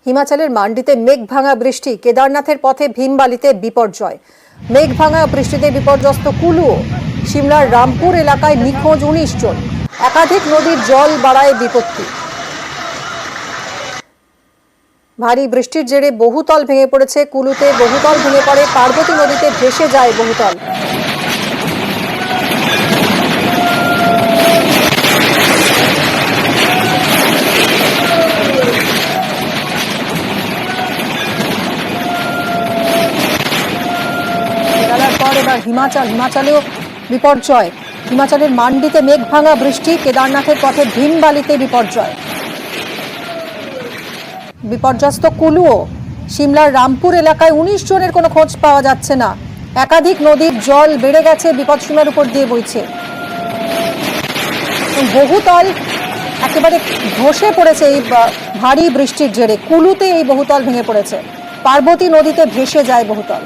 হিমাচলের মান্ডিতে মেঘভাঙা বৃষ্টি, কেদারনাথের পথে ভীমবালিতে বিপর্যয়। মেঘভাঙা বৃষ্টিতে বিপর্যস্ত কুলুও। সিমলার রামপুর এলাকায় নিখোঁজ 19 জন। একাধিক নদীর জল বাড়ায় বিপত্তি। ভারী বৃষ্টির জেরে বহুতল ভেঙে পড়েছে কুলুতে, বহুতল ভেঙে পড়ে পার্বতী নদীতে, ভেসে যায় বহুতল। পর এবার হিমাচলেও বিপর্যয়। হিমাচলের মান্ডিতে মেঘভাঙা বৃষ্টি, কেদারনাথের পথে ভীমবালিতে বিপর্যয়। বিপর্যস্ত কুলুও। সিমলার রামপুর এলাকায় 19 জনের কোনো খোঁজ পাওয়া যাচ্ছে না। একাধিক নদীর জল বেড়ে গেছে, বিপদসীমার উপর দিয়ে বইছে। বহুতল একেবারে ধসে পড়েছে এই ভারী বৃষ্টির জেরে। কুলুতে এই বহুতল ভেঙে পড়েছে, পার্বতী নদীতে ভেসে যায় বহুতল।